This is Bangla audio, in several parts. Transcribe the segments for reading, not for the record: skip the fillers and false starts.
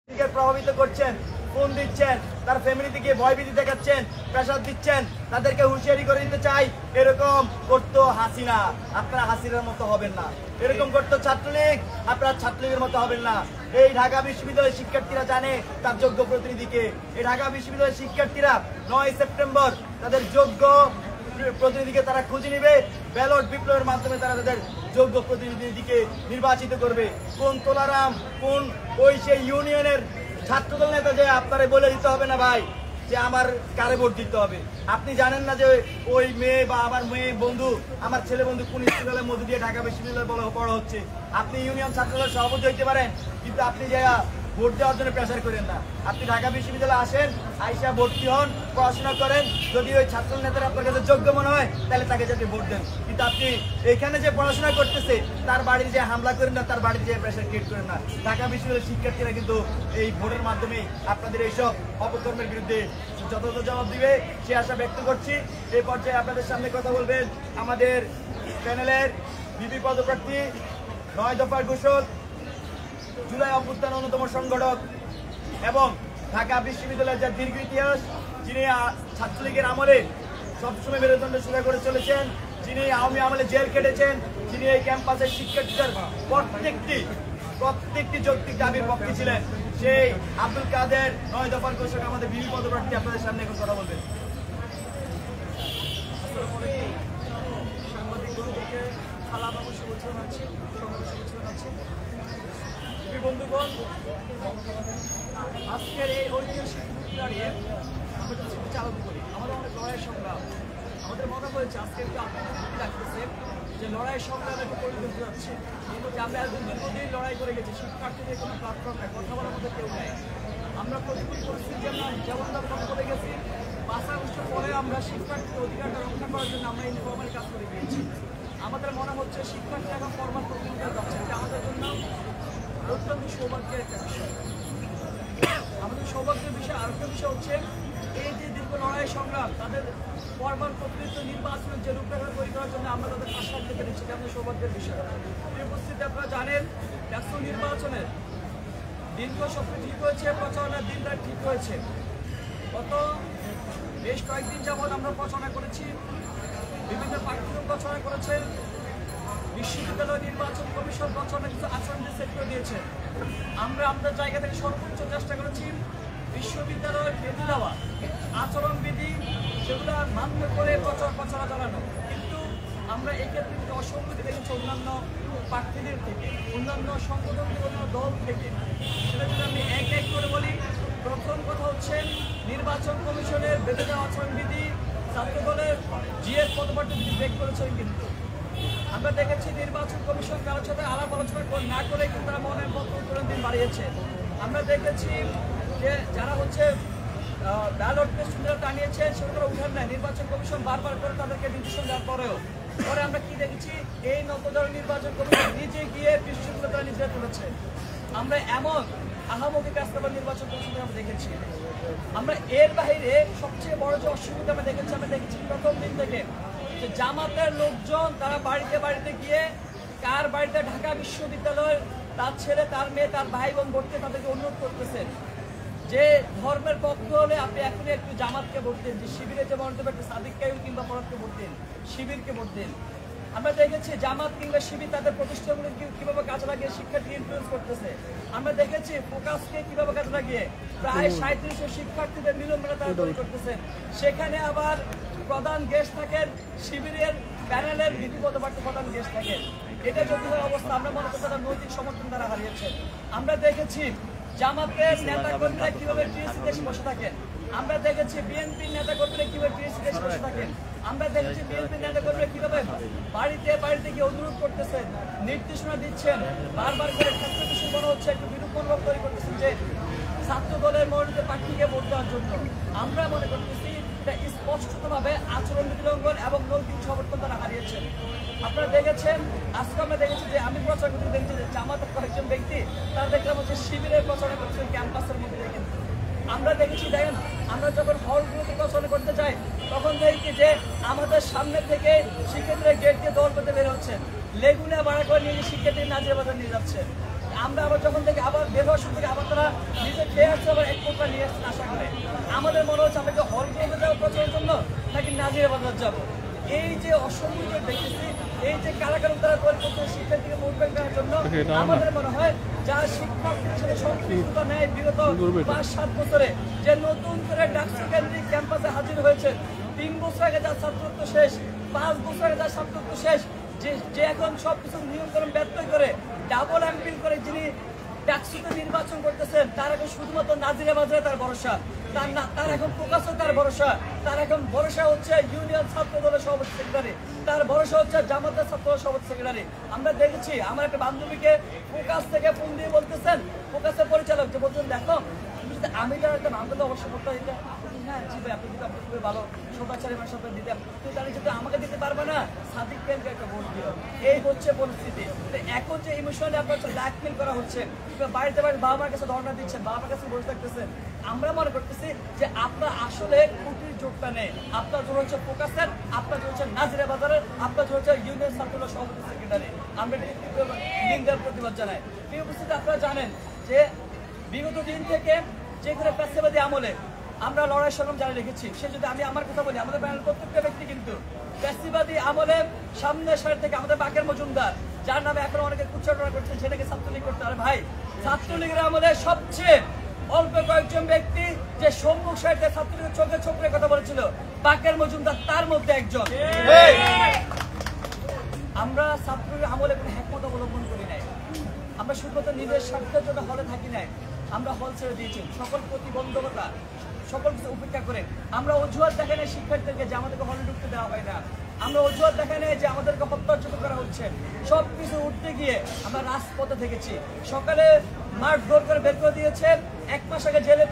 প্রভাবিত করছেন, ফোন দিচ্ছেন, তার ফ্যামিলি থেকে ভয়ভীতি দেখাচ্ছেন, প্রেসার দিচ্ছেন, তাদেরকে হুঁশিয়ারি করে দিতে চাই। এরকম করতো হাসিনা, আপনারা হাসিনার মতো হবেন না। এরকম করতো ছাত্রলীগ, আপনারা ছাত্রলীগের মতো হবেন না। এই ঢাকা বিশ্ববিদ্যালয়ের শিক্ষার্থীরা জানে তার যোগ্য প্রতিনিধিকে। এই ঢাকা বিশ্ববিদ্যালয়ের শিক্ষার্থীরা 9 সেপ্টেম্বর তাদের যোগ্য প্রতিনিধিকে তারা খুঁজে নিবে। ব্যালট বিপ্লবের মাধ্যমে তারা তাদের যোগ্য প্রতিনিধিকে নির্বাচিত করবে। কোন তোলারাম, কোন ওই সেই ইউনিয়নের ছাত্রদল নেতা যে আপনারা বলে দিতে হবে না ভাই যে আমার কারে ভোট দিতে হবে। আপনি জানেন না যে ওই মেয়ে বা আমার মেয়ে বন্ধু, আমার ছেলে বন্ধু কোন স্কুলের মধ্যে দিয়ে ঢাকা বিশ্ববিদ্যালয়ে পড়া হচ্ছে। আপনি ইউনিয়ন ছাত্রদলের সভাপতি হইতে পারেন, কিন্তু আপনি যে ভোট দেওয়ার জন্য প্রেসার করেন না। আপনি ঢাকা বিশ্ববিদ্যালয়ে আসেন, আইসা ভর্তি হন, পড়াশোনা করেন। যদি ওই ছাত্র নেতারা আপনার কাছে যোগ্য মনে হয় তাহলে তাকে যাতে ভোট দেন। কিন্তু আপনি এখানে যে পড়াশোনা করতেছে তার বাড়ির যে হামলা করেন না, তার বাড়ির যে প্রেসার ক্রিয়েট করেন না। ঢাকা বিশ্ববিদ্যালয়ের শিক্ষার্থীরা কিন্তু এই ভোটের মাধ্যমে আপনাদের এইসব অপকর্মের বিরুদ্ধে যথাযথ জবাব দিবে সে আশা ব্যক্ত করছি। এই পর্যায়ে আপনাদের সামনে কথা বলবেন আমাদের প্যানেলের বিপি পদপ্রার্থী, 9 দফার ঘোষক, জুলাই অভ্যুত্থান অন্যতম সংগঠক এবং ঢাকা বিশ্ববিদ্যালয়ের যার দীর্ঘ ইতিহাস, যিনি ছাত্রলীগের আমলে সবসময় মেরুদণ্ড সোজা করে চলেছেন, যিনি আওয়ামী আমলে জেল কেটেছেন, যিনি এই ক্যাম্পাসের শিক্ষার্থীদের প্রত্যেকটি যৌক্তিক দাবির পক্ষে ছিলেন, সেই আব্দুল কাদের 9 দফার ঘোষক আমাদের বিপি পদপ্রার্থী আপনাদের সামনে এখন কথা বলবেন। বন্ধুগণ, আজকের এই ঐতিহাসিক দাঁড়িয়ে আমরা কিছু চালু করি। আমাদের অনেক লড়াই সংগ্রাম, আমাদের মনে হয়েছে আজকে একটু আপনাদের রাখতেছে যে লড়াই সংগ্রামে একটু পরিবর্তন যাচ্ছে। কিন্তু আমরা একদিন দীর্ঘদিন লড়াই করে গেছি, শিক্ষার্থীদের কোনো প্ল্যাটফর্ম নেই, কথা বলার মধ্যে কেউ নেই। আমরা প্রতিকূল পরিস্থিতি যেমন কথা বলে গেছি, 5 আগস্টের পরে আমরা শিক্ষার্থীর অধিকারটা রক্ষা করার জন্য আমরা ইনফর্মাল কাজ করে গিয়েছি। আমাদের মনে হচ্ছে শিক্ষার্থী এখন ফর্মাল প্রতিযোগিতা যাচ্ছে, এটা আমাদের জন্য অত্যন্ত সৌভাগ্যের একটা বিষয়। আমাদের সৌভাগ্যের বিষয় আরেকটা বিষয় হচ্ছে এই যে দীর্ঘ লড়াই সংগ্রাম, তাদের ফরমাল প্রকৃত নির্বাচনের যে রূপরেখা তৈরি করার জন্য আমরা তাদের পাশে রাখতে পেরেছি, এটা আমাদের সৌভাগ্যের বিষয়। এই উপস্থিতি আপনারা জানেন, ডাকসু নির্বাচনের দিনগুলো সব ঠিক হয়েছে, প্রচারণার দিন তারিখ ঠিক হয়েছে। গত বেশ কয়েকদিন যাবৎ আমরা প্রচারণা করেছি, বিভিন্ন প্রার্থীরা প্রচারণা করেছেন, বিশ্ববিদ্যালয় নির্বাচন কমিশন প্রচারণা কিছু আচরণ সেট করে দিয়েছে। আমরা আমাদের জায়গা থেকে সর্বোচ্চ চেষ্টা করেছি বিশ্ববিদ্যালয়ের বেঁধে দেওয়া আচরণবিধি সেগুলো মান্য করে প্রচারণা চালানো। কিন্তু আমরা এক্ষেত্রে কিন্তু অসঙ্গতি দেখেছি অন্যান্য প্রার্থীদের থেকে, অন্যান্য সংগঠন থেকে, অন্যান্য দল থেকে। সেটা যদি আমি এক এক করে বলি, প্রথম কথা হচ্ছে নির্বাচন কমিশনের বেঁধে দেওয়া আচরণবিধি ছাত্র দলের জিএস পদপ্রার্থী ব্রেক করেছেন। কিন্তু আমরা দেখেছি নির্বাচন কমিশন কারোর সাথে আলাপ আলোচনা না করে কিন্তু তারা মনের মতো দিন বাড়িয়েছে। আমরা দেখেছি যে যারা হচ্ছে ব্যালট পেস্টুরা টানিয়েছে সেগুলো উঠান নেয়, নির্বাচন কমিশন বারবার করে তাদেরকে নির্দেশন দেওয়ার পরেও। পরে আমরা কি দেখেছি, এই নতদলের নির্বাচন কমিশন নিজে গিয়ে বিশ্ববিদ্যালয় নিজে তুলেছে। আমরা এমন আহামকি কাজ করার নির্বাচন কমিশন আমরা দেখেছি। আমরা এর বাইরে সবচেয়ে বড় যে অসুবিধা আমরা দেখেছি প্রথম দিন থেকে যে জামাতের লোকজন তারা বাড়িতে বাড়িতে গিয়ে কার বাড়িতে ঢাকা বিশ্ববিদ্যালয়ের তার ছেলে, তার মেয়ে, তার ভাই বোন ভোট দিয়ে তাদেরকে অনুরোধ করতেছেন যে ধর্মের পক্ষ হলে আপনি এখনই একটু জামাতকে ভোট দিন, যে শিবিরে যে মন্তব্য একটু সাদিক কাইম কিংবা পরাতকে ভোট দিন, শিবিরকে ভোট দিন। আমরা দেখেছি জামাত কিংবা শিবির তাদের প্রতিষ্ঠানগুলো কিভাবে কাজে লাগিয়ে শিক্ষার্থী ইনফ্লুয়েন্স করতেছে। আমরা দেখেছি ফোকাসকে কিভাবে কাজে লাগিয়ে প্রায় 3700 শিক্ষার্থীদের বিলম্বনা তারা তৈরি করতেছেন। সেখানে আবার প্রধান গেস্ট থাকেন শিবিরের প্যানেলের বিপি পদপ্রার্থী প্রধান গেস্ট থাকেন। এটা যদি হয় অবস্থা, আমরা মনে করি তারা নৈতিক সমর্থন তারা হারিয়েছে। আমরা দেখেছি জামাতের নেতাকর্মীরা কিভাবে টিএসসি দেশে বসে থাকেন। আমরা দেখেছি বিএনপির নেতাকর্মীরা কিভাবে টিএসসি দেশে বসে থাকেন। আমরা দেখেছি বিএনপির নেতাকর্মীরা কিভাবে বাড়িতে বাড়িতে গিয়ে অনুরোধ করতেছেন, নির্দেশনা দিচ্ছেন, বারবার করে ছাত্র বিষয় মনে হচ্ছে একটু বিরূপ মনোভাব তৈরি করতেছেন যে ছাত্র দলের মনোনীত প্রার্থীকে ভোট দেওয়ার জন্য। আমরা মনে করতেছি এটা স্পষ্টতভাবে আচরণবিধি লঙ্ঘন এবং নৈতিক সমর্থন তারা হারিয়েছেন। আপনারা দেখেছেন, আজকে আমরা দেখেছি যে আমি প্রচার করতে দেখছি যে জামাতের কয়েকজন ব্যক্তি তারা দেখলাম হচ্ছে শিবিরের প্রচারণা করছেন ক্যাম্পাসের মধ্যে। কিন্তু আমরা দেখেছি, দেখেন আমরা যখন হলগুলোতে প্রচারণা করতে যাই তখন দেখি যে আমাদের সামনে থেকে শিক্ষার্থীরা গেট দিয়ে দল করতে বের হচ্ছেন, লেগুনা ভাড়া করে নিয়ে শিক্ষার্থী নাজিয়া বাজার নিয়ে যাচ্ছেন। আমরা আবার যখন থেকে আবার বের হওয়ার সময় থেকে আবার তারা নিজে খেয়ে আসছে, আবার এক কোটা নিয়ে আসছেন আশা করে। আমাদের মনে হচ্ছে আমরা কি হলগুলোতে যাবো প্রচারের জন্য নাকি নাজিরাবাজার যাবো? এই যে অসম্ভব দেখতেছি, এই যে কারাগার তারা তৈরি করছে শিক্ষার্থীকে মোটিভেট করার জন্য, আমাদের মনে হয় যারা শিক্ষকদের সাথে সম্পৃক্ততা নেয় বিগত 5-7 বছরে, যে নতুন করে ডাকসু কেন্দ্রিক ক্যাম্পাসে হাজির হয়েছে, 3 বছর আগে যার ছাত্রত্ব শেষ, 5 বছর আগে যার ছাত্রত্ব শেষ, যে এখন সবকিছু নিয়মকানুন ব্যর্থ করে ডাবল এমপিল করে যিনি ডাকসুতে নির্বাচন করতেছেন, তার এখন শুধুমাত্র নাজিরাবাজারে তার ভরসা, তার এখন প্রকাশও তার ভরসা, তার এখন ভরসা হচ্ছে ইউনিয়ন ছাত্র দলের সভাপতি সেক্রেটারি, তার ভরসা হচ্ছে জামাতের ছাত্র সভাপতি সেক্রেটারি। আমরা দেখেছি আমার একটা বান্ধবীকে প্রকাশ থেকে ফোন দিয়ে বলতেছেন, প্রকাশের পরিচালক যে বলছেন, দেখো তুমি যদি আমি যারা একটা আমাকে তো অবশ্যই করতে দিতে, হ্যাঁ জি ভাই আপনি যদি আপনি খুবই ভালো সদাচারী মানুষ আপনার দিতে, তুই তাহলে যেহেতু আমাকে দিতে পারবে না, সাদিক খানকে একটা ভোট দিও। এই হচ্ছে পরিস্থিতি। এখন যে ইমোশনালি আপনার ব্ল্যাকমেল করা হচ্ছে, বাড়িতে বাড়িতে বাবা মার কাছে ধর্ণা দিচ্ছেন, বাবা মার কাছে বসে থাকতেছেন, আমরা মনে করতেছি যে আপনার আসলে কুটির জোটটা নেই। আপনার জন্য হচ্ছে প্রকাশের, আপনার জন্য হচ্ছে নাজিরাবাজারের, আপনার জন্য হচ্ছে ইউনিয়ন ছাত্র সভাপতি সেক্রেটারি। আমরা লিঙ্গের প্রতিবাদ জানাই। এই উপস্থিতি আপনারা জানেন যে বিগত দিন থেকে যে কোনো পেশাবাদী আমলে আমরা লড়াই সংগ্রাম জারি রেখেছি। সে যদি আমি আমার কথা বলি, আমাদের প্যানেল প্রত্যেকটা ব্যক্তি কিন্তু পেশাবাদী আমলে সামনের সারি থেকে আমাদের বাকের মজুমদার, যার নামে এখন অনেকে কুচ্ছাটনা করছেন, সেটাকে ছাত্রলীগ করতে পারে। ভাই ছাত্রলীগের আমলে সবচেয়ে অল্প কয়েকজন ব্যক্তি যে সম্মুখ সারিতে ছাত্রলীগের চোখে চোখে কথা বলেছিল, বাকের মজুমদার তার মধ্যে একজন। আমরা ছাত্রলীগের আমলে কোনো হ্যাকমত অবলম্বন করি নাই, আমরা শুধুমাত্র নিজের স্বার্থের জন্য হলে থাকি নাই, আমরা হল ছেড়ে দিয়েছি। সকল প্রতিবন্ধকতা সকল কিছু উপেক্ষা করে আমরা অজুহাত দেখাই নাই শিক্ষার্থীদেরকে যে আমাদেরকে হলে ঢুকতে দেওয়া হয় না, আমরা অজুহাত দেখাই নাই যে আমাদেরকে হত্যাযজ্ঞ করা হচ্ছে। সব কিছু উঠতে গিয়ে আমরা রাজপথে থেকেছি। সকালে মাঠ দৌড় করে বের করে দিয়েছে, 1 মাস আগে জেলে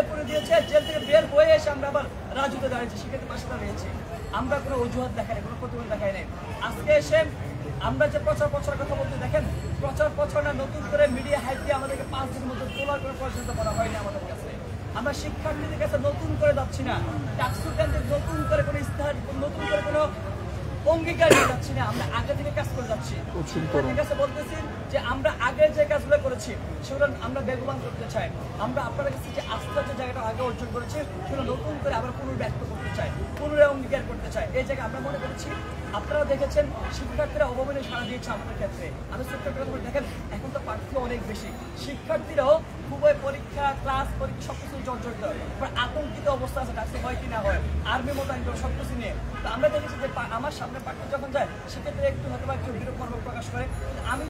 পুরে দিয়েছে, জেল থেকে বের হয়ে এসে আমরা আবার রাজুতে দাঁড়িয়েছি, শিক্ষার্থীর পাশে দাঁড়িয়েছি। আমরা কোনো অজুহাত দেখাই নাই, কোনো প্রতিবন্ধ দেখাই নাই। আজকে এসে আমরা যে প্রচার কথা বলতে, দেখেন প্রচার না, নতুন করে মিডিয়া হাইপ দিয়ে আমাদেরকে 5 দিনের মধ্যে তোলার করে পর্যন্ত করা হয়নি আমাদের কাছে। আমরা শিক্ষার্থীদের কাছে নতুন করে যাচ্ছি না, ডাকসু কেন্দ্রে নতুন করে কোনো ইস্তেহার, নতুন করে কোনো অঙ্গীকার নিয়ে যাচ্ছি না, আমরা আগে থেকে কাজ করে যাচ্ছি। শিক্ষার্থীর কাছে বলতেছি যে আমরা আগে যে কাজগুলো করেছি সেগুলো আমরা বেগবান করতে চাই। আমরা আপনাদের কাছে যে আস্থার যে জায়গাটা আগে অর্জন করেছি সেগুলো নতুন করে আবার পুনর্ব্যক্ত করতে চাই, পুনরায় অঙ্গীকার করতে চাই। এই জায়গায় আমরা মনে করেছি, আপনারা দেখেছেন শিক্ষার্থীরা অবমাননা সাড়া দিয়েছে আমাদের ক্ষেত্রে। আমি শিক্ষার্থীরা দেখেন এখন তো প্রার্থী অনেক বেশি, শিক্ষার্থীরাও খুবই পরীক্ষা ক্লাস পরীক্ষা সবকিছু জর্জরিত, আতঙ্কিত অবস্থা আছে, ডাক্তার হয় কি না হয়, আর্মি মোতায়েন করে সবকিছু নিয়ে। তো আমরা দেখেছি যে আমার সামনে প্রার্থী যখন যায় সেক্ষেত্রে একটু হয়তো বা একটু বিরূপ মনোভাব প্রকাশ করে। আমি